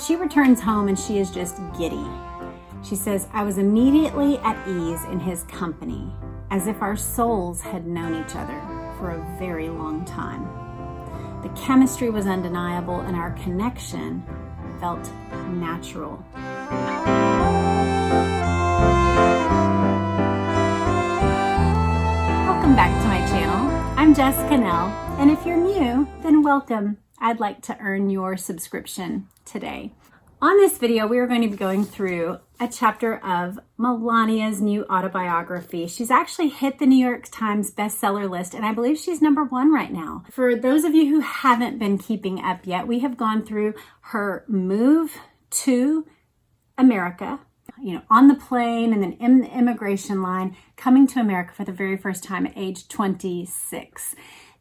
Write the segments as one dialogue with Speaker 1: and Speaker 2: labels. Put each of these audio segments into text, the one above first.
Speaker 1: She returns home and she is just giddy. She says, "I was immediately at ease in his company, as if our souls had known each other for a very long time. The chemistry was undeniable and our connection felt natural." Welcome back to my channel. I'm Jess Cannell, and if you're new, then welcome. I'd like to earn your subscription today. On this video, we are going to be going through a chapter of Melania's new autobiography. She's actually hit the New York Times bestseller list, and I believe she's #1 right now. For those of you who haven't been keeping up yet, we have gone through her move to America, on the plane and then in the immigration line, coming to America for the very first time at age 26.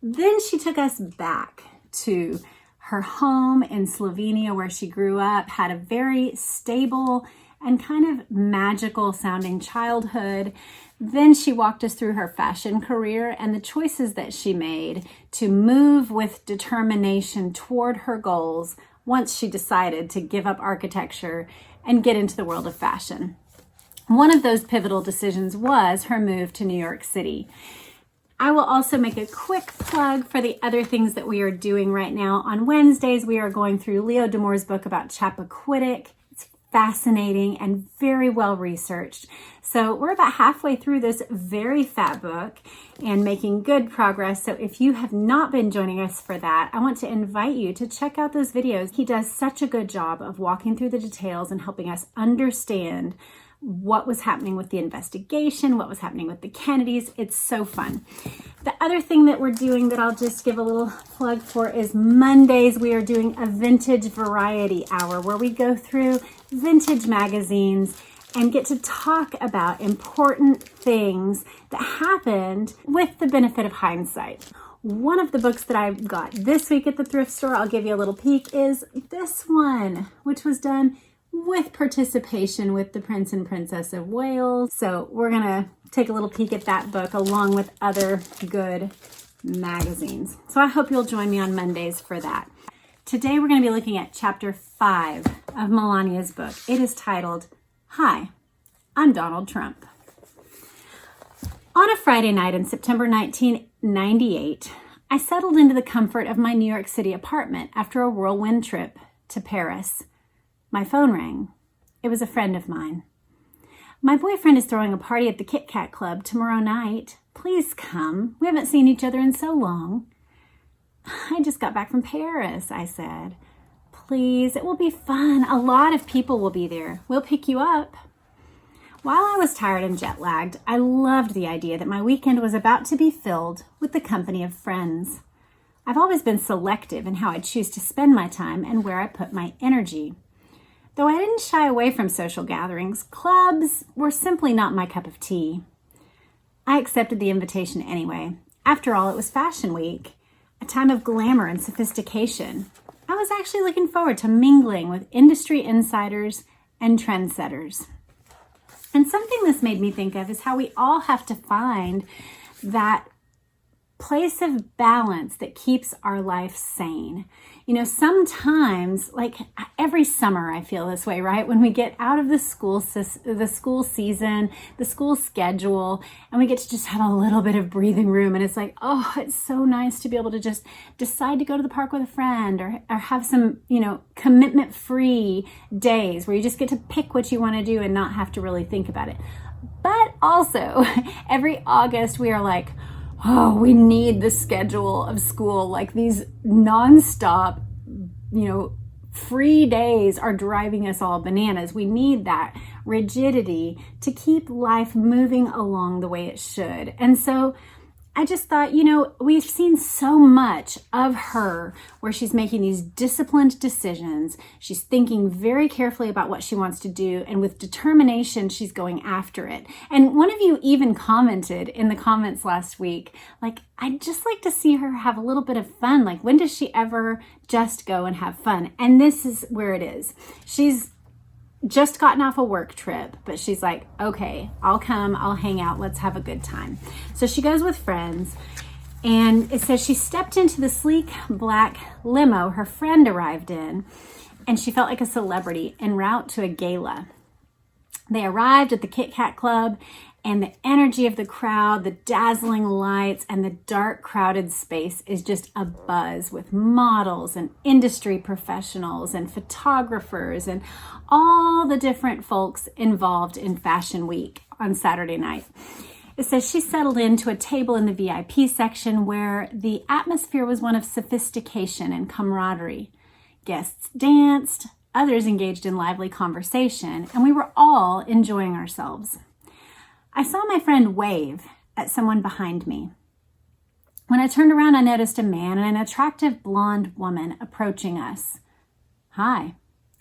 Speaker 1: Then she took us back to her home in Slovenia where she grew up, had a very stable and kind of magical sounding childhood. Then she walked us through her fashion career and the choices that she made to move with determination toward her goals once she decided to give up architecture and get into the world of fashion. One of those pivotal decisions was her move to New York City. I will also make a quick plug for the other things that we are doing right now. On Wednesdays, we are going through Leo D'Amour's book about Chappaquiddick. It's fascinating and very well researched. So we're about halfway through this very fat book and making good progress. So if you have not been joining us for that, I want to invite you to check out those videos. He does such a good job of walking through the details and helping us understand what was happening with the investigation, what was happening with the Kennedys. It's so fun. The other thing that we're doing that I'll just give a little plug for is Mondays. We are doing a vintage variety hour where we go through vintage magazines and get to talk about important things that happened with the benefit of hindsight. One of the books that I got this week at the thrift store, I'll give you a little peek, is this one, which was done with participation with the Prince and Princess of Wales. So we're gonna take a little peek at that book along with other good magazines. So I hope you'll join me on Mondays for that. Today we're gonna be looking at chapter 5 of Melania's book. It is titled, "Hi, I'm Donald Trump." On a Friday night in September 1998, I settled into the comfort of my New York City apartment after a whirlwind trip to Paris. My phone rang. It was a friend of mine. "My boyfriend is throwing a party at the Kit Kat Club tomorrow night. Please come. We haven't seen each other in so long." "I just got back from Paris," I said. "Please, it will be fun. A lot of people will be there. We'll pick you up." While I was tired and jet lagged, I loved the idea that my weekend was about to be filled with the company of friends. I've always been selective in how I choose to spend my time and where I put my energy. Though I didn't shy away from social gatherings, clubs were simply not my cup of tea. I accepted the invitation anyway. After all, it was Fashion Week, a time of glamour and sophistication. I was actually looking forward to mingling with industry insiders and trendsetters. And something this made me think of is how we all have to find that place of balance that keeps our life sane. Sometimes, like every summer, I feel this way, right? When we get out of the school season, the school schedule, and we get to just have a little bit of breathing room. And it's like, oh, it's so nice to be able to just decide to go to the park with a friend or have some, commitment-free days where you just get to pick what you want to do and not have to really think about it. But also, every August, we are like, oh, we need the schedule of school. Like these nonstop, free days are driving us all bananas. We need that rigidity to keep life moving along the way it should. And so I just thought, we've seen so much of her where she's making these disciplined decisions. She's thinking very carefully about what she wants to do, and with determination, she's going after it. And one of you even commented in the comments last week, like, I'd just like to see her have a little bit of fun. Like, when does she ever just go and have fun? And this is where it is. She's just gotten off a work trip, but she's like, okay, I'll come, I'll hang out, let's have a good time. So she goes with friends, and it says she stepped into the sleek black limo her friend arrived in, and she felt like a celebrity en route to a gala. They arrived at the Kit Kat Club, and the energy of the crowd, the dazzling lights, and the dark, crowded space is just abuzz with models and industry professionals and photographers and all the different folks involved in Fashion Week on Saturday night. It says she settled into a table in the VIP section where the atmosphere was one of sophistication and camaraderie. Guests danced, others engaged in lively conversation, and we were all enjoying ourselves. I saw my friend wave at someone behind me. When I turned around, I noticed a man and an attractive blonde woman approaching us. "Hi,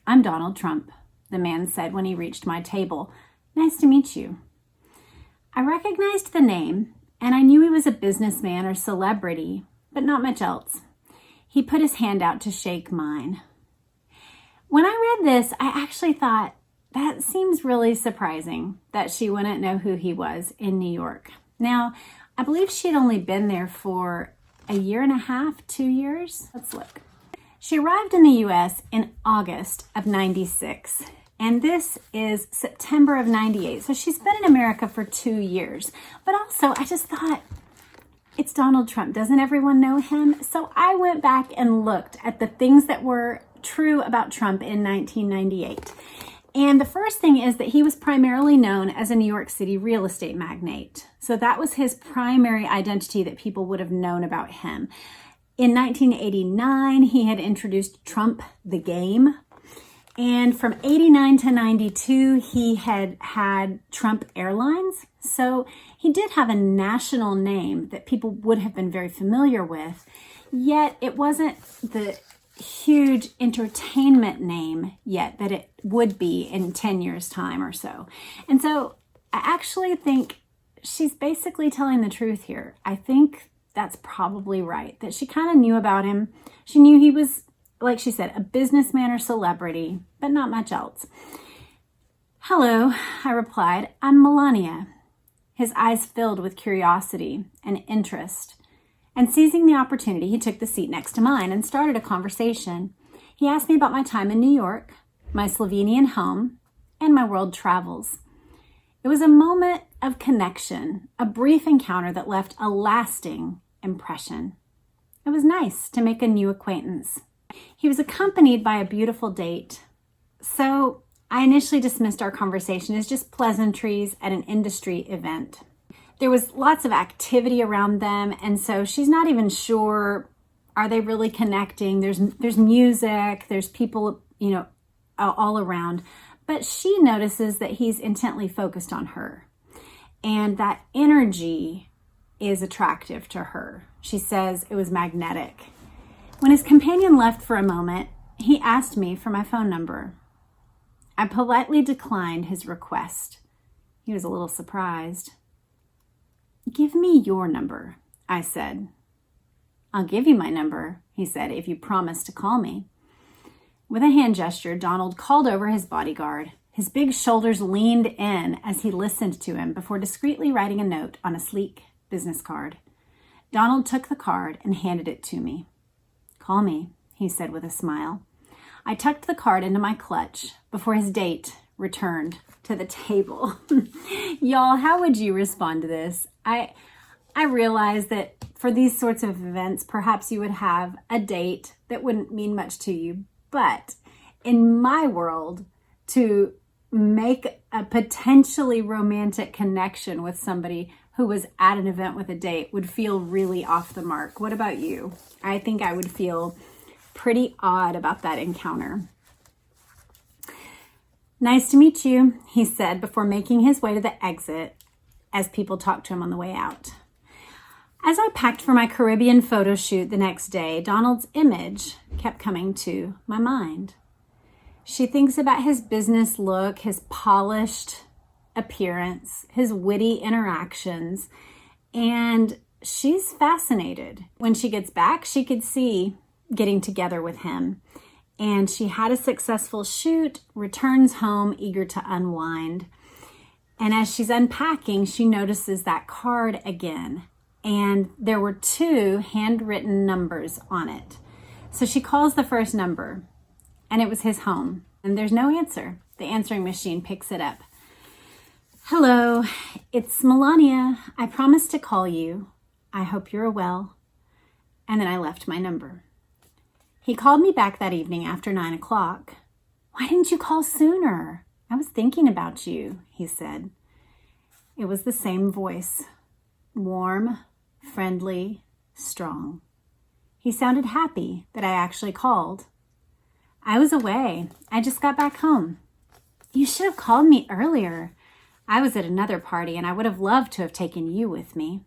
Speaker 1: I'm Donald Trump," the man said when he reached my table. "Nice to meet you." I recognized the name, and I knew he was a businessman or celebrity, but not much else. He put his hand out to shake mine. When I read this, I actually thought, that seems really surprising that she wouldn't know who he was in New York. Now, I believe she'd only been there for a year and a half, 2 years. Let's look. She arrived in the U.S. in August of 96, and this is September of 98. So she's been in America for 2 years. But also, I just thought, it's Donald Trump. Doesn't everyone know him? So I went back and looked at the things that were true about Trump in 1998. And the first thing is that he was primarily known as a New York City real estate magnate. So that was his primary identity that people would have known about him. In 1989, he had introduced Trump the Game. And from 89 to 92, he had Trump Airlines. So he did have a national name that people would have been very familiar with. Yet it wasn't the huge entertainment name yet that it would be in 10 years time or so. And so I actually think she's basically telling the truth here. I think that's probably right, that she kind of knew about him. She knew he was, like she said, a businessman or celebrity, but not much else. "Hello," I replied. "I'm Melania." His eyes filled with curiosity and interest. And seizing the opportunity, he took the seat next to mine and started a conversation. He asked me about my time in New York, my Slovenian home, and my world travels. It was a moment of connection, a brief encounter that left a lasting impression. It was nice to make a new acquaintance. He was accompanied by a beautiful date. So I initially dismissed our conversation as just pleasantries at an industry event. There was lots of activity around them, and so she's not even sure, are they really connecting? There's music, there's people, all around. But she notices that he's intently focused on her, and that energy is attractive to her. She says it was magnetic. When his companion left for a moment, he asked me for my phone number. I politely declined his request. He was a little surprised. "Give me your number," I said. "I'll give you my number," he said, "if you promise to call me." With a hand gesture, Donald called over his bodyguard. His big shoulders leaned in as he listened to him before discreetly writing a note on a sleek business card. Donald took the card and handed it to me. "Call me," he said with a smile. I tucked the card into my clutch before his date returned to the table. Y'all, how would you respond to this? I realize that for these sorts of events, perhaps you would have a date that wouldn't mean much to you. But in my world, to make a potentially romantic connection with somebody who was at an event with a date would feel really off the mark. What about you? I think I would feel pretty odd about that encounter. "Nice to meet you," he said before making his way to the exit as people talked to him on the way out. As I packed for my Caribbean photo shoot the next day, Donald's image kept coming to my mind. She thinks about his business look, his polished appearance, his witty interactions, and she's fascinated. When she gets back, she could see getting together with him. And she had a successful shoot, returns home eager to unwind. And as she's unpacking, she notices that card again. And there were 2 handwritten numbers on it. So she calls the first number. and it was his home. And there's no answer. The answering machine picks it up. Hello, it's Melania. I promised to call you. I hope you're well. And then I left my number. He called me back that evening after 9 o'clock. Why didn't you call sooner? I was thinking about you, he said. It was the same voice, warm, friendly, strong. He sounded happy that I actually called. I was away. I just got back home. You should have called me earlier. I was at another party and I would have loved to have taken you with me.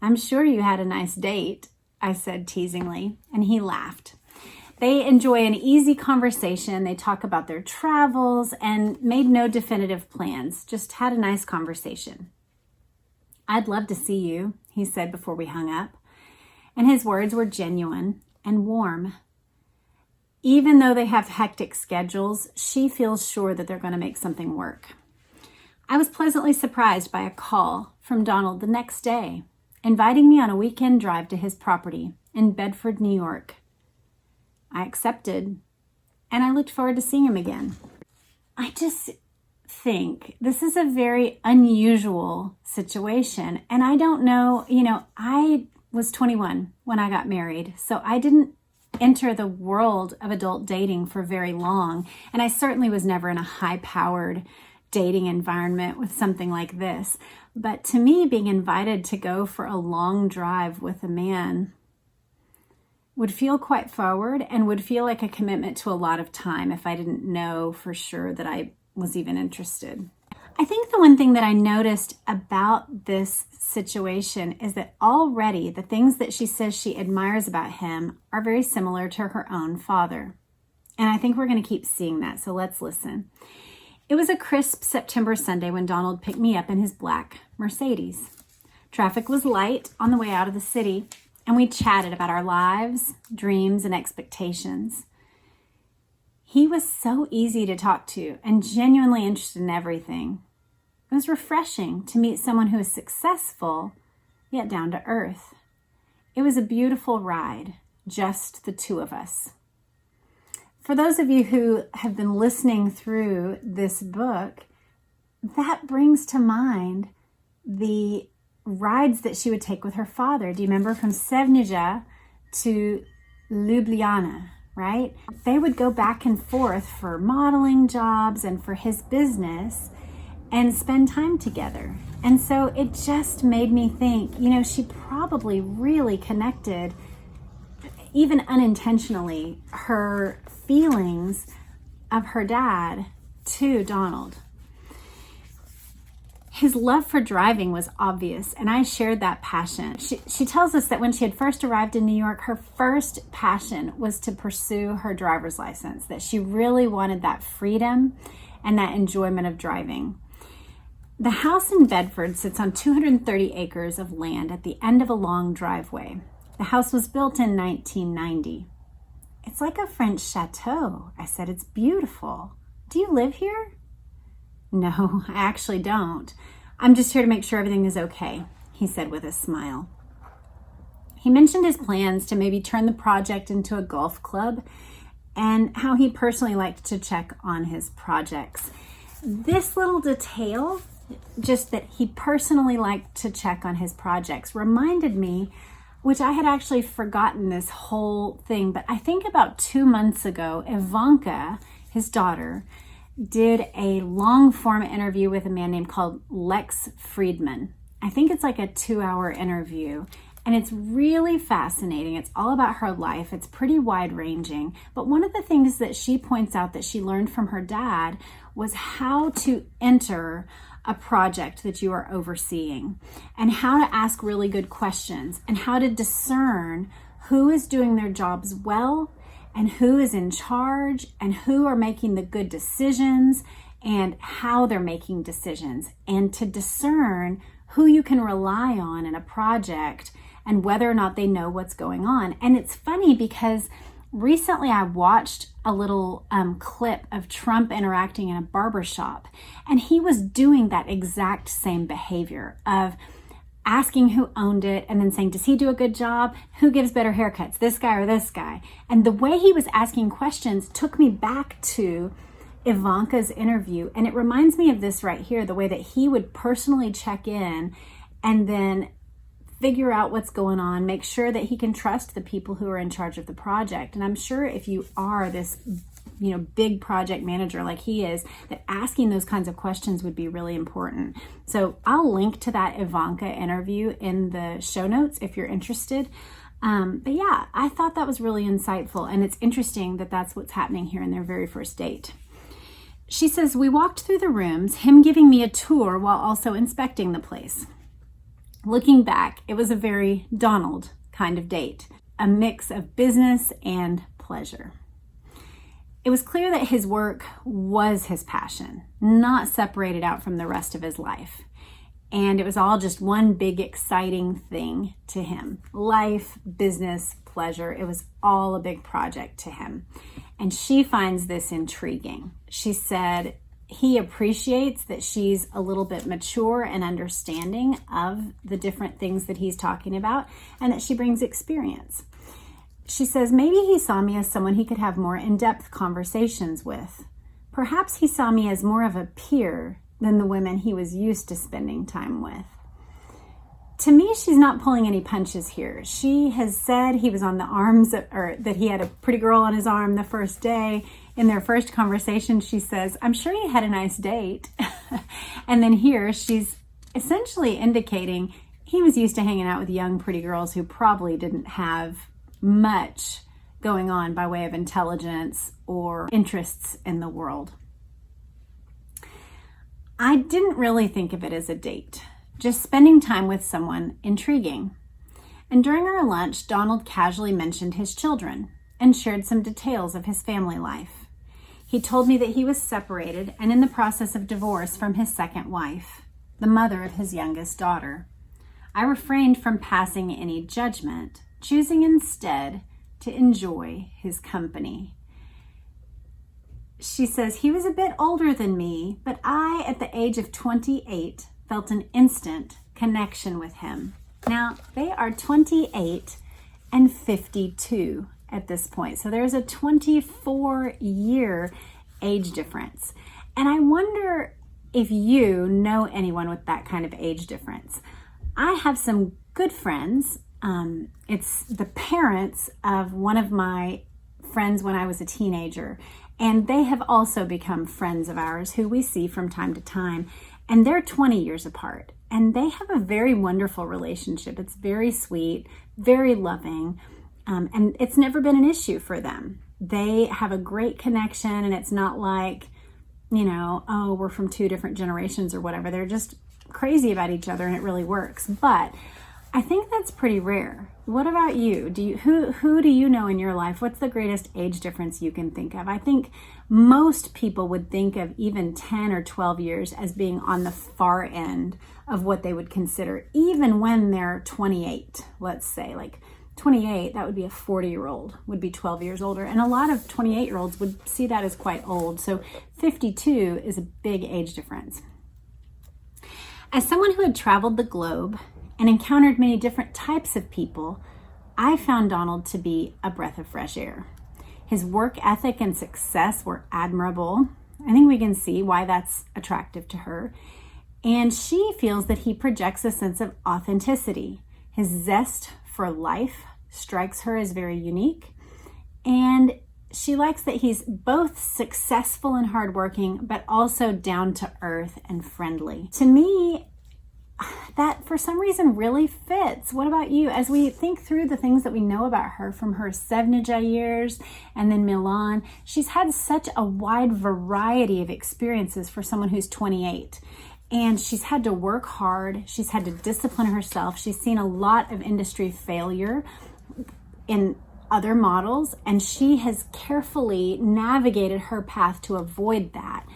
Speaker 1: I'm sure you had a nice date, I said teasingly, and he laughed. They enjoy an easy conversation. They talk about their travels and made no definitive plans, just had a nice conversation. I'd love to see you, he said before we hung up. And his words were genuine and warm. Even though they have hectic schedules, she feels sure that they're going to make something work. I was pleasantly surprised by a call from Donald the next day, inviting me on a weekend drive to his property in Bedford, New York. I accepted, and I looked forward to seeing him again. I just think this is a very unusual situation, and I don't know, I was 21 when I got married, so I didn't enter the world of adult dating for very long, and I certainly was never in a high-powered dating environment with something like this. But to me, being invited to go for a long drive with a man would feel quite forward and would feel like a commitment to a lot of time if I didn't know for sure that I was even interested. I think the one thing that I noticed about this situation is that already the things that she says she admires about him are very similar to her own father. And I think we're going to keep seeing that, so let's listen. It was a crisp September Sunday when Donald picked me up in his black Mercedes. Traffic was light on the way out of the city, and we chatted about our lives, dreams, and expectations. He was so easy to talk to and genuinely interested in everything. It was refreshing to meet someone who is successful, yet down to earth. It was a beautiful ride, just the two of us. For those of you who have been listening through this book, that brings to mind the rides that she would take with her father. Do you remember from Sevnija to Ljubljana, right? They would go back and forth for modeling jobs and for his business and spend time together. And so it just made me think, she probably really connected, even unintentionally, her feelings of her dad to Donald. His love for driving was obvious, and I shared that passion. She tells us that when she had first arrived in New York, her first passion was to pursue her driver's license, that she really wanted that freedom and that enjoyment of driving. The house in Bedford sits on 230 acres of land at the end of a long driveway. The house was built in 1990. It's like a French chateau, I said. It's beautiful. Do you live here? No, I actually don't. I'm just here to make sure everything is okay, he said with a smile. He mentioned his plans to maybe turn the project into a golf club and how he personally liked to check on his projects. This little detail, just that he personally liked to check on his projects, reminded me, which I had actually forgotten this whole thing, but I think about 2 months ago, Ivanka, his daughter, did a long-form interview with a man named called Lex Friedman. I think it's like a 2-hour interview, and it's really fascinating. It's all about her life. It's pretty wide-ranging, but one of the things that she points out that she learned from her dad was how to enter a project that you are overseeing and how to ask really good questions and how to discern who is doing their jobs well and who is in charge and who are making the good decisions and how they're making decisions, and to discern who you can rely on in a project and whether or not they know what's going on. And it's funny because recently I watched a little clip of Trump interacting in a barber shop, and he was doing that exact same behavior of asking who owned it and then saying, does he do a good job? Who gives better haircuts, this guy or this guy? And the way he was asking questions took me back to Ivanka's interview. And it reminds me of this right here, the way that he would personally check in and then figure out what's going on, make sure that he can trust the people who are in charge of the project. And I'm sure if you are this big project manager like he is, that asking those kinds of questions would be really important. So I'll link to that Ivanka interview in the show notes if you're interested. But yeah, I thought that was really insightful, and it's interesting that that's what's happening here in their very first date. She says, we walked through the rooms, him giving me a tour while also inspecting the place. Looking back, it was a very Donald kind of date, a mix of business and pleasure. It was clear that his work was his passion, not separated out from the rest of his life. And it was all just one big exciting thing to him. Life, business, pleasure. It was all a big project to him. And she finds this intriguing. She said he appreciates that she's a little bit mature and understanding of the different things that he's talking about, and that she brings experience. She says, maybe he saw me as someone he could have more in-depth conversations with. Perhaps he saw me as more of a peer than the women he was used to spending time with. To me, she's not pulling any punches here. She has said he was on the arms, or that he had a pretty girl on his arm the first day. In their first conversation, she says, I'm sure you had a nice date. And then here, she's essentially indicating he was used to hanging out with young, pretty girls who probably didn't have much going on by way of intelligence or interests in the world. I didn't really think of it as a date, just spending time with someone intriguing. And during our lunch, Donald casually mentioned his children and shared some details of his family life. He told me that he was separated and in the process of divorce from his second wife, the mother of his youngest daughter. I refrained from passing any judgment, choosing instead to enjoy his company. She says, he was a bit older than me, but I, at the age of 28, felt an instant connection with him. Now, they are 28 and 52 at this point. So there's a 24-year age difference. And I wonder if you know anyone with that kind of age difference. I have some good friends. It's the parents of one of my friends when I was a teenager. And they have also become friends of ours who we see from time to time. And they're 20 years apart. And they have a very wonderful relationship. It's very sweet, very loving. And it's never been an issue for them. They have a great connection, and it's not like, oh, we're from two different generations or whatever. They're just crazy about each other, and it really works. But I think that's pretty rare. What about you? Who do you know in your life? What's the greatest age difference you can think of? I think most people would think of even 10 or 12 years as being on the far end of what they would consider, even when they're 28, let's say. Like 28, that would be a 40-year-old, would be 12 years older. And a lot of 28-year-olds would see that as quite old. So 52 is a big age difference. As someone who had traveled the globe and encountered many different types of people, I found Donald to be a breath of fresh air. His work ethic and success were admirable. I think we can see why that's attractive to her. And she feels that he projects a sense of authenticity. His zest for life strikes her as very unique. And she likes that he's both successful and hardworking, but also down to earth and friendly. To me, that for some reason really fits. What about you? As we think through the things that we know about her from her Sevnija years and then Milan, she's had such a wide variety of experiences for someone who's 28. And she's had to work hard. She's had to discipline herself. She's seen a lot of industry failure in other models, and she has carefully navigated her path to avoid that.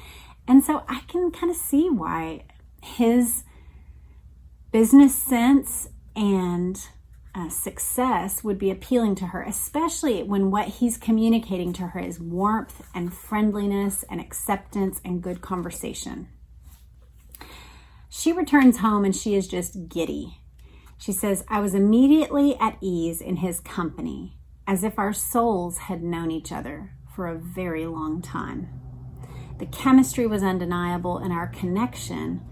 Speaker 1: And so I can kind of see why his business sense and success would be appealing to her, especially when what he's communicating to her is warmth and friendliness and acceptance and good conversation. She returns home and she is just giddy. She says, I was immediately at ease in his company, as if our souls had known each other for a very long time. The chemistry was undeniable and our connection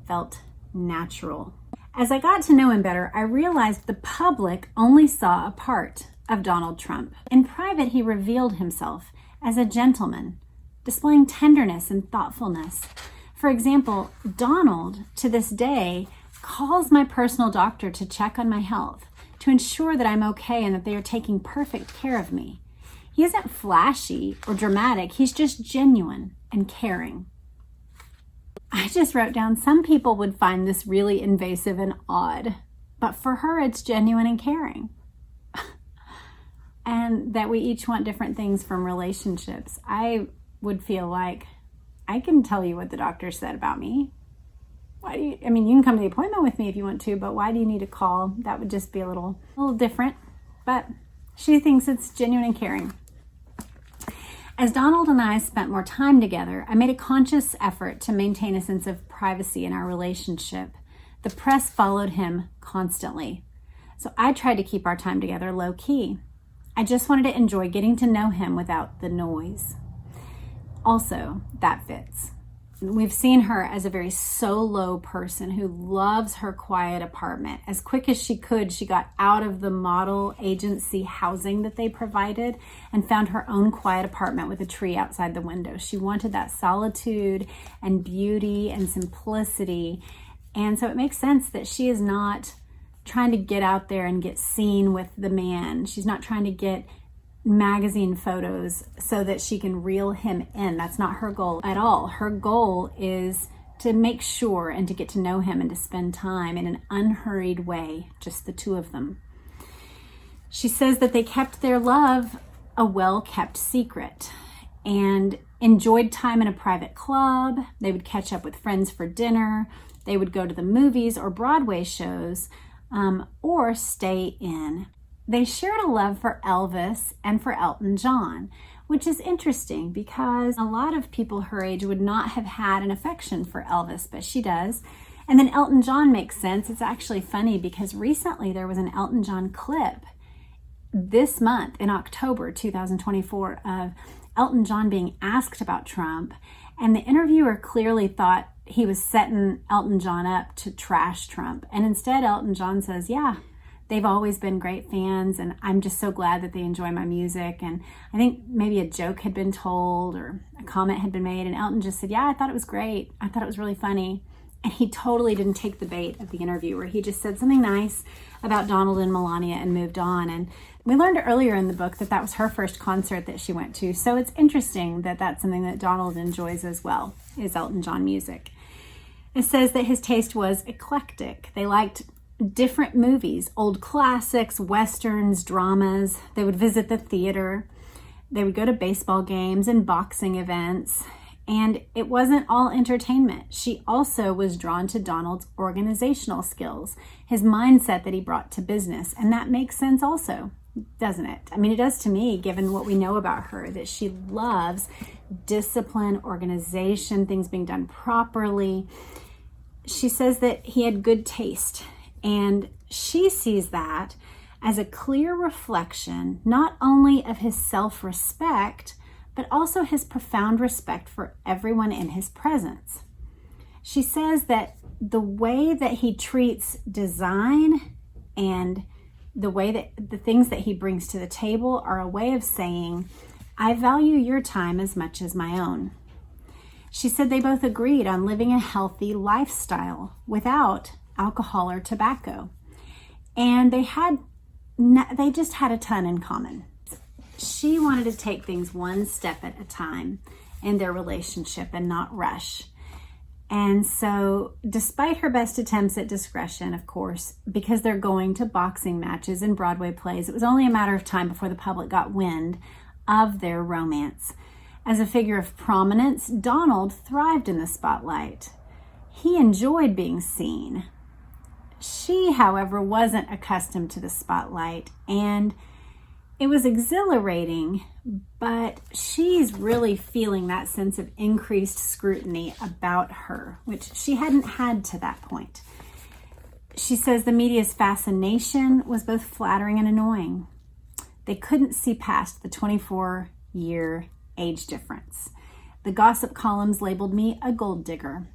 Speaker 1: felt natural. As I got to know him better, I realized the public only saw a part of Donald Trump. In private, he revealed himself as a gentleman, displaying tenderness and thoughtfulness. For example, Donald, to this day, calls my personal doctor to check on my health, to ensure that I'm okay and that they are taking perfect care of me. He isn't flashy or dramatic, he's just genuine and caring. I just wrote down, some people would find this really invasive and odd, but for her it's genuine and caring. And that we each want different things from relationships. I would feel like, I can tell you what the doctor said about me. You can come to the appointment with me if you want to, but why do you need to call? That would just be a little different. But she thinks it's genuine and caring. As Donald and I spent more time together, I made a conscious effort to maintain a sense of privacy in our relationship. The press followed him constantly. So I tried to keep our time together low key. I just wanted to enjoy getting to know him without the noise. Also, that fits. We've seen her as a very solo person who loves her quiet apartment. As quick as she could, she got out of the model agency housing that they provided and found her own quiet apartment with a tree outside the window. She wanted that solitude and beauty and simplicity. And so it makes sense that she is not trying to get out there and get seen with the man. She's not trying to get magazine photos so that she can reel him in. That's not her goal at all. Her goal is to make sure and to get to know him and to spend time in an unhurried way, just the two of them. She says that they kept their love a well-kept secret and enjoyed time in a private club. They would catch up with friends for dinner. They would go to the movies or Broadway shows or stay in. They shared a love for Elvis and for Elton John, which is interesting because a lot of people her age would not have had an affection for Elvis, but she does. And then Elton John makes sense. It's actually funny because recently there was an Elton John clip this month in October 2024 of Elton John being asked about Trump, and the interviewer clearly thought he was setting Elton John up to trash Trump. And instead Elton John says, yeah, they've always been great fans, and I'm just so glad that they enjoy my music. And I think maybe a joke had been told or a comment had been made, and Elton just said, yeah, I thought it was great. I thought it was really funny. And he totally didn't take the bait of the interviewer. He just said something nice about Donald and Melania and moved on. And we learned earlier in the book that that was her first concert that she went to. So it's interesting that that's something that Donald enjoys as well, is Elton John music. It says that his taste was eclectic. They liked different movies, old classics, westerns, dramas. They would visit the theater. They would go to baseball games and boxing events. And it wasn't all entertainment. She also was drawn to Donald's organizational skills, his mindset that he brought to business. And that makes sense also, doesn't it? I mean, it does to me, given what we know about her, that she loves discipline, organization, things being done properly. She says that he had good taste. And she sees that as a clear reflection, not only of his self-respect, but also his profound respect for everyone in his presence. She says that the way that he treats design and the way that the things that he brings to the table are a way of saying, I value your time as much as my own. She said they both agreed on living a healthy lifestyle without alcohol or tobacco. And they just had a ton in common. She wanted to take things one step at a time in their relationship and not rush. And so despite her best attempts at discretion, of course, because they're going to boxing matches and Broadway plays, it was only a matter of time before the public got wind of their romance. As a figure of prominence, Donald thrived in the spotlight. He enjoyed being seen. She, however, wasn't accustomed to the spotlight, and it was exhilarating, but she's really feeling that sense of increased scrutiny about her, which she hadn't had to that point. She says the media's fascination was both flattering and annoying. They couldn't see past the 24-year age difference. The gossip columns labeled me a gold digger.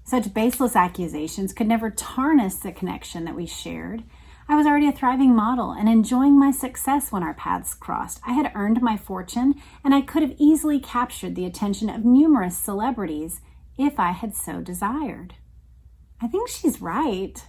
Speaker 1: Such baseless accusations could never tarnish the connection that we shared. I was already a thriving model and enjoying my success when our paths crossed. I had earned my fortune, and I could have easily captured the attention of numerous celebrities if I had so desired. I think she's right.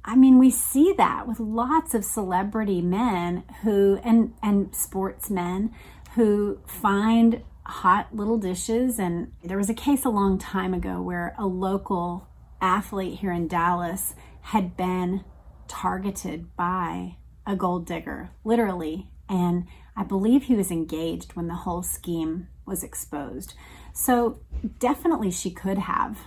Speaker 1: I mean, we see that with lots of celebrity men who, and sportsmen who find hot little dishes. And there was a case a long time ago where a local athlete here in Dallas had been targeted by a gold digger, literally. And I believe he was engaged when the whole scheme was exposed. So definitely she could have.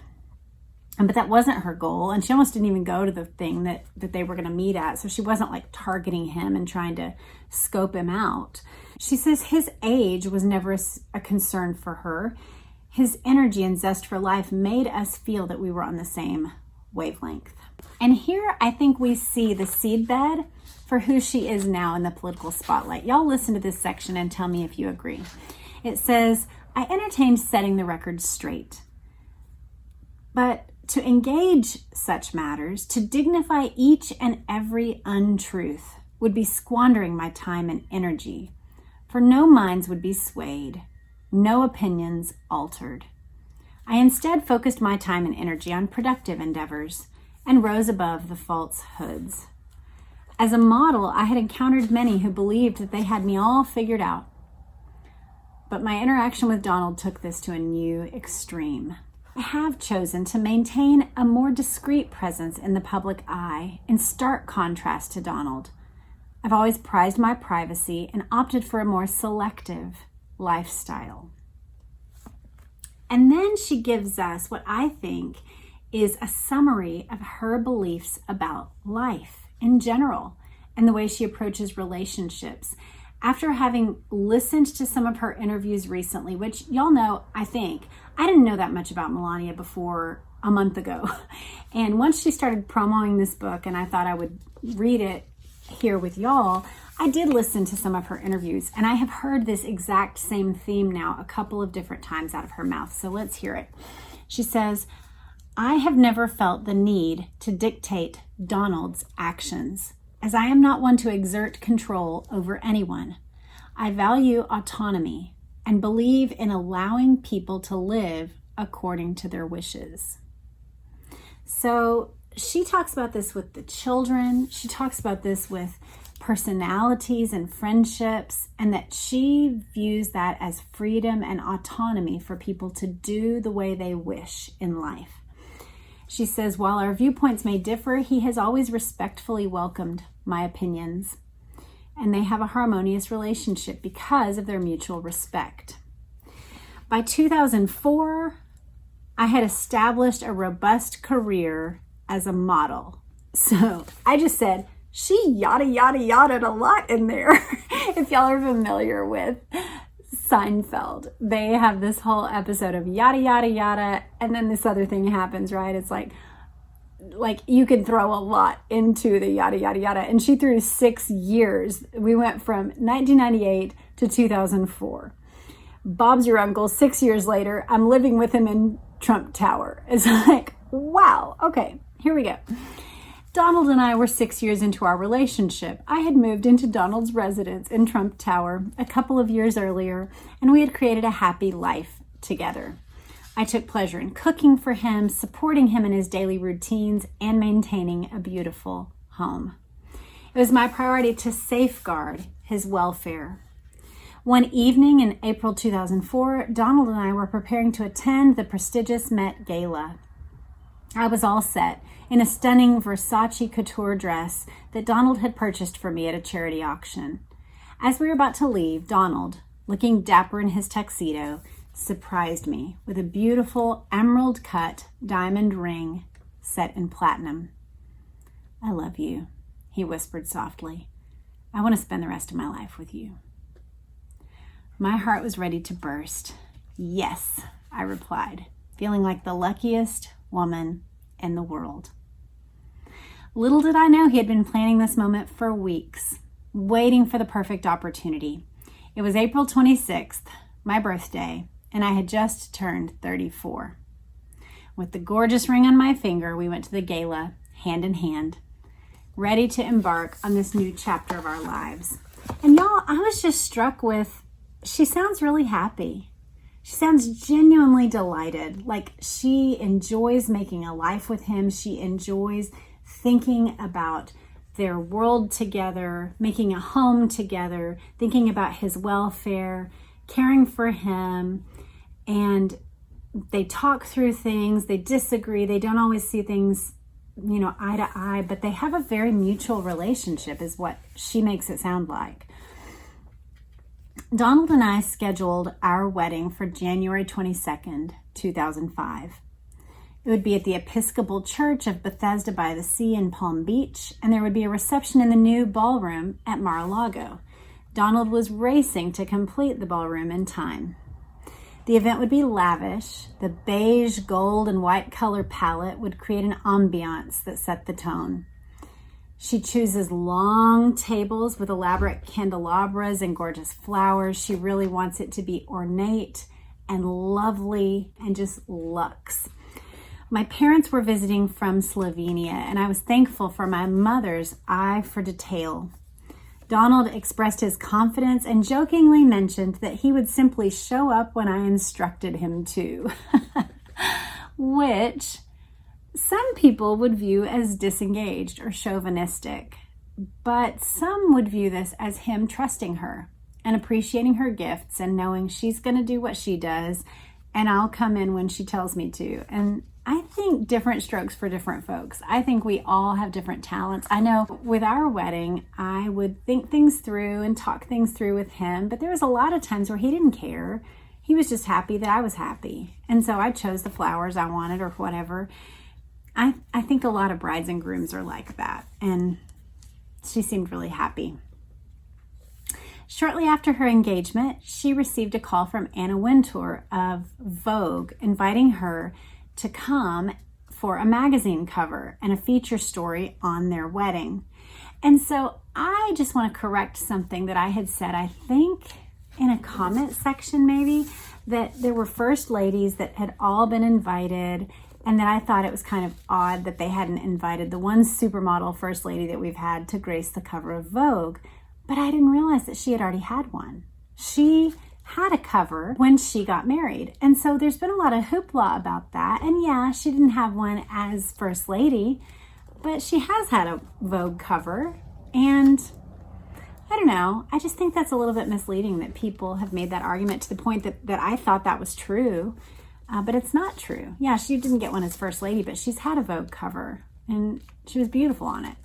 Speaker 1: But that wasn't her goal. And she almost didn't even go to the thing that they were going to meet at. So she wasn't like targeting him and trying to scope him out. She says his age was never a concern for her. His energy and zest for life made us feel that we were on the same wavelength. And here I think we see the seedbed for who she is now in the political spotlight. Y'all listen to this section and tell me if you agree. It says, I entertained setting the record straight. But to engage such matters, to dignify each and every untruth, would be squandering my time and energy, for no minds would be swayed, no opinions altered. I instead focused my time and energy on productive endeavors and rose above the falsehoods. As a model, I had encountered many who believed that they had me all figured out. But my interaction with Donald took this to a new extreme. I have chosen to maintain a more discreet presence in the public eye, in stark contrast to Donald. I've always prized my privacy and opted for a more selective lifestyle. And then she gives us what I think is a summary of her beliefs about life in general and the way she approaches relationships. After having listened to some of her interviews recently, which y'all know, I didn't know that much about Melania before a month ago. And once she started promoting this book and I thought I would read it here with y'all, I did listen to some of her interviews, and I have heard this exact same theme now a couple of different times out of her mouth. So let's hear it. She says, I have never felt the need to dictate Donald's actions, as I am not one to exert control over anyone. I value autonomy and believe in allowing people to live according to their wishes. So she talks about this with the children. She talks about this with personalities and friendships, and that she views that as freedom and autonomy for people to do the way they wish in life. She says, while our viewpoints may differ, he has always respectfully welcomed my opinions, and they have a harmonious relationship because of their mutual respect. By 2004, I had established a robust career as a model. So I just said, she yada, yada, yada a lot in there. If y'all are familiar with Seinfeld, they have this whole episode of yada, yada, yada, and then this other thing happens, right? It's like you can throw a lot into the yada, yada, yada. And she threw 6 years. We went from 1998 to 2004. Bob's your uncle. 6 years later, I'm living with him in Trump Tower. It's like, wow. Okay, here we go. Donald and I were 6 years into our relationship. I had moved into Donald's residence in Trump Tower a couple of years earlier, and we had created a happy life together. I took pleasure in cooking for him, supporting him in his daily routines, and maintaining a beautiful home. It was my priority to safeguard his welfare. One evening in April 2004, Donald and I were preparing to attend the prestigious Met Gala. I was all set in a stunning Versace couture dress that Donald had purchased for me at a charity auction. As we were about to leave, Donald, looking dapper in his tuxedo, surprised me with a beautiful emerald-cut diamond ring set in platinum. I love you, he whispered softly. I want to spend the rest of my life with you. My heart was ready to burst. Yes, I replied, feeling like the luckiest woman in the world. Little did I know he had been planning this moment for weeks, waiting for the perfect opportunity. It was April 26th, my birthday, and I had just turned 34. With the gorgeous ring on my finger, we went to the gala, hand in hand, ready to embark on this new chapter of our lives. And y'all, I was just struck with, she sounds really happy. She sounds genuinely delighted, like she enjoys making a life with him. She enjoys thinking about their world together, making a home together, thinking about his welfare, caring for him. And they talk through things, they disagree, they don't always see things, eye to eye, but they have a very mutual relationship is what she makes it sound like. Donald and I scheduled our wedding for January 22nd, 2005. It would be at the Episcopal Church of Bethesda by the Sea in Palm Beach, and there would be a reception in the new ballroom at Mar-a-Lago. Donald was racing to complete the ballroom in time. The event would be lavish. The beige, gold, and white color palette would create an ambiance that set the tone. She chooses long tables with elaborate candelabras and gorgeous flowers. She really wants it to be ornate and lovely and just luxe. My parents were visiting from Slovenia, and I was thankful for my mother's eye for detail. Donald expressed his confidence and jokingly mentioned that he would simply show up when I instructed him to, which some people would view as disengaged or chauvinistic, but some would view this as him trusting her and appreciating her gifts and knowing she's going to do what she does and I'll come in when she tells me to. And I think different strokes for different folks. I think we all have different talents. I know with our wedding, I would think things through and talk things through with him, but there was a lot of times where he didn't care. He was just happy that I was happy. And so I chose the flowers I wanted or whatever. I think a lot of brides and grooms are like that. And she seemed really happy. Shortly after her engagement, she received a call from Anna Wintour of Vogue inviting her to come for a magazine cover and a feature story on their wedding. And so I just want to correct something that I had said, I think in a comment section maybe, that there were first ladies that had all been invited, and that I thought it was kind of odd that they hadn't invited the one supermodel first lady that we've had to grace the cover of Vogue. But I didn't realize that she had already had one. She had a cover when she got married. And so there's been a lot of hoopla about that. And yeah, she didn't have one as first lady, but she has had a Vogue cover. And I don't know, I just think that's a little bit misleading that people have made that argument to the point that I thought that was true, but it's not true. Yeah, she didn't get one as first lady, but she's had a Vogue cover and she was beautiful on it.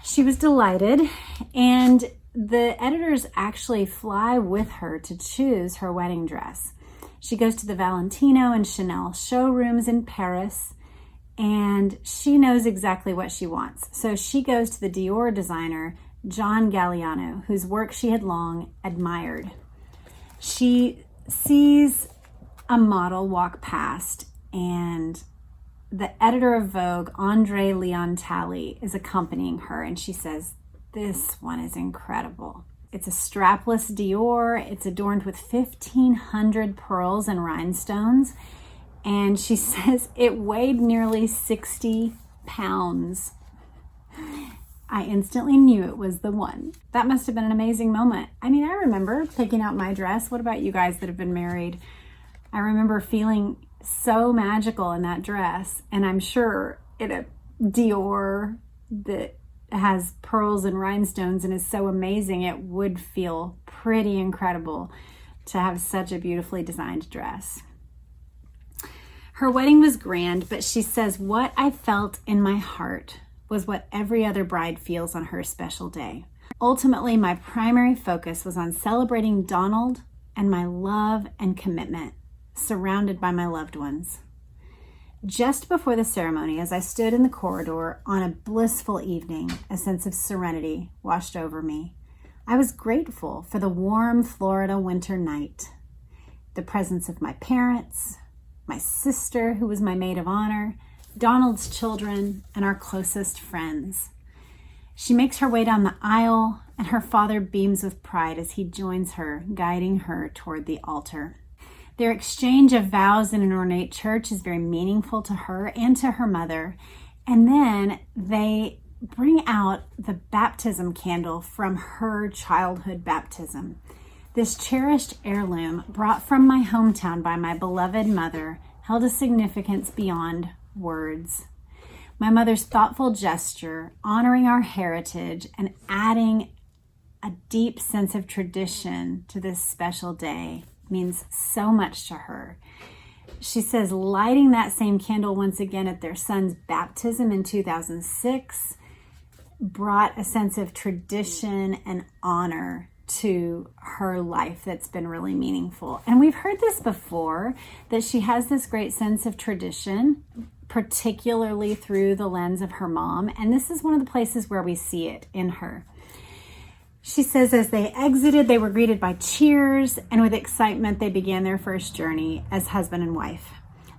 Speaker 1: She was delighted, and the editors actually fly with her to choose her wedding dress. She goes to the Valentino and Chanel showrooms in Paris, and she knows exactly what she wants. So she goes to the Dior designer, John Galliano, whose work she had long admired. She sees a model walk past, and the editor of Vogue, Andre Leon Talley, is accompanying her, and she says, "This one is incredible. It's a strapless Dior. It's adorned with 1,500 pearls and rhinestones." And she says it weighed nearly 60 pounds. I instantly knew it was the one. That must have been an amazing moment. I mean, I remember picking out my dress. What about you guys that have been married? I remember feeling so magical in that dress, and I'm sure in a Dior that has pearls and rhinestones and is so amazing, it would feel pretty incredible to have such a beautifully designed dress. Her wedding was grand, but she says, "What I felt in my heart was what every other bride feels on her special day. Ultimately, my primary focus was on celebrating Donald and my love and commitment, surrounded by my loved ones." Just before the ceremony, as I stood in the corridor on a blissful evening, a sense of serenity washed over me. I was grateful for the warm Florida winter night, the presence of my parents, my sister, who was my maid of honor, Donald's children, and our closest friends. She makes her way down the aisle, and her father beams with pride as he joins her, guiding her toward the altar. Their exchange of vows in an ornate church is very meaningful to her and to her mother. And then they bring out the baptism candle from her childhood baptism. This cherished heirloom, brought from my hometown by my beloved mother, held a significance beyond words. My mother's thoughtful gesture, honoring our heritage and adding a deep sense of tradition to this special day, means so much to her. She says lighting that same candle once again at their son's baptism in 2006 brought a sense of tradition and honor to her life that's been really meaningful. And we've heard this before, that she has this great sense of tradition, particularly through the lens of her mom. And this is one of the places where we see it in her. She says as they exited, they were greeted by cheers, and with excitement, they began their first journey as husband and wife.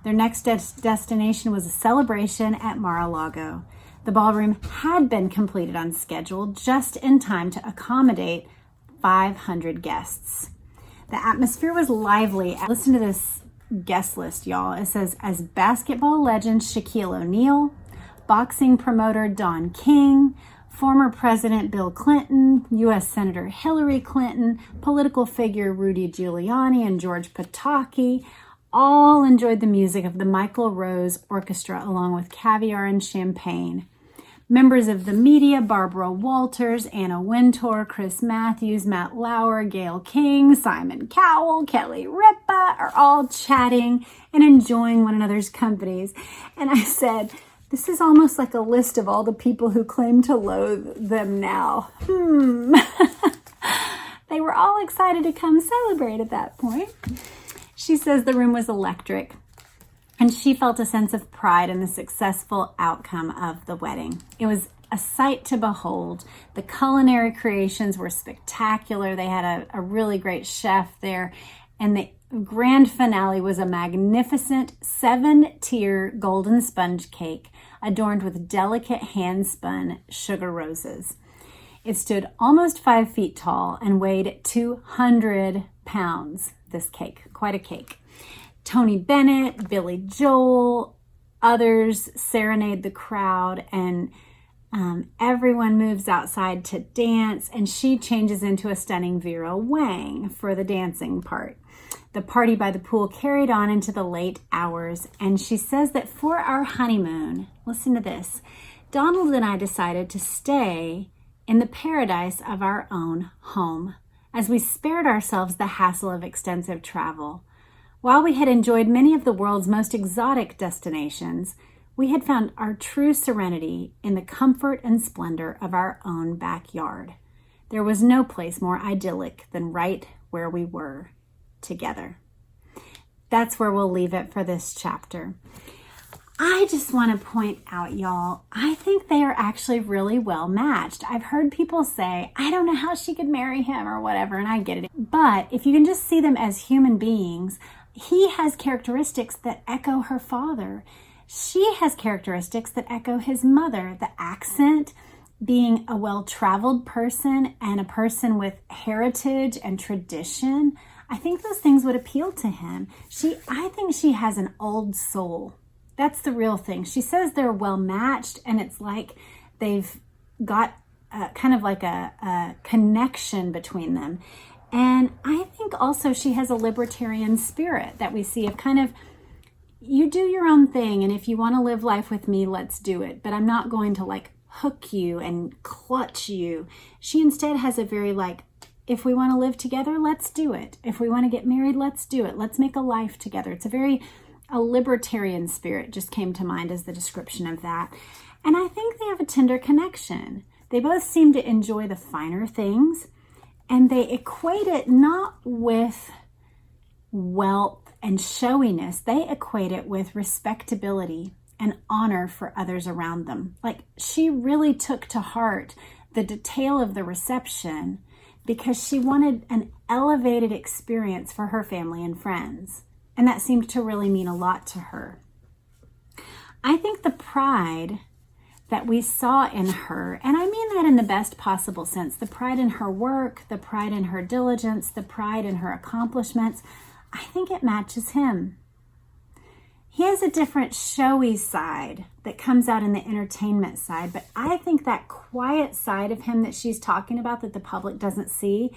Speaker 1: Their next destination was a celebration at Mar-a-Lago. The ballroom had been completed on schedule just in time to accommodate 500 guests. The atmosphere was lively. Listen to this guest list, y'all. It says, as basketball legend Shaquille O'Neal, boxing promoter Don King, former President Bill Clinton, U.S. Senator Hillary Clinton, political figure Rudy Giuliani, and George Pataki all enjoyed the music of the Michael Rose Orchestra along with caviar and champagne. Members of the media, Barbara Walters, Anna Wintour, Chris Matthews, Matt Lauer, Gayle King, Simon Cowell, Kelly Ripa are all chatting and enjoying one another's companies. And I said, this is almost like a list of all the people who claim to loathe them now. They were all excited to come celebrate at that point. She says the room was electric, and she felt a sense of pride in the successful outcome of the wedding. It was a sight to behold. The culinary creations were spectacular. They had a really great chef there, and the grand finale was a magnificent 7-tier golden sponge cake adorned with delicate hand-spun sugar roses. It stood almost 5 feet tall and weighed 200 pounds, this cake. Quite a cake. Tony Bennett, Billy Joel, others serenade the crowd, and everyone moves outside to dance, and she changes into a stunning Vera Wang for the dancing part. The party by the pool carried on into the late hours, and she says that for our honeymoon, listen to this, Donald and I decided to stay in the paradise of our own home, as we spared ourselves the hassle of extensive travel. While we had enjoyed many of the world's most exotic destinations, we had found our true serenity in the comfort and splendor of our own backyard. There was no place more idyllic than right where we were together. That's where we'll leave it for this chapter. I just want to point out, y'all, I think they are actually really well matched. I've heard people say, I don't know how she could marry him or whatever, and I get it. But if you can just see them as human beings, he has characteristics that echo her father. She has characteristics that echo his mother. The accent, being a well-traveled person and a person with heritage and tradition, I think those things would appeal to him. I think she has an old soul. That's the real thing. She says they're well matched, and it's like they've got kind of like a connection between them. And I think also she has a libertarian spirit that we see of kind of, you do your own thing, and if you want to live life with me, let's do it. But I'm not going to like hook you and clutch you. She instead has a very like, if we want to live together, let's do it. If we want to get married, let's do it. Let's make a life together. It's a libertarian spirit just came to mind as the description of that. And I think they have a tender connection. They both seem to enjoy the finer things, and they equate it not with wealth and showiness. They equate it with respectability and honor for others around them. Like, she really took to heart the detail of the reception because she wanted an elevated experience for her family and friends. And that seemed to really mean a lot to her. I think the pride that we saw in her, and I mean that in the best possible sense, the pride in her work, the pride in her diligence, the pride in her accomplishments, I think it matches him. He has a different showy side that comes out in the entertainment side, but I think that quiet side of him that she's talking about that the public doesn't see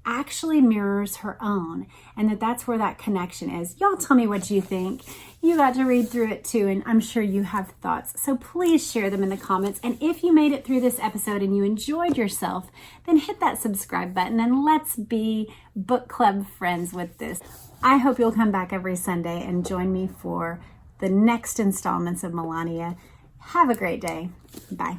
Speaker 1: actually mirrors her own, and that's where that connection is. Y'all tell me what you think. You got to read through it too, and I'm sure you have thoughts. So please share them in the comments. And if you made it through this episode and you enjoyed yourself, then hit that subscribe button and let's be book club friends with this. I hope you'll come back every Sunday and join me for the next installments of Melania. Have a great day. Bye.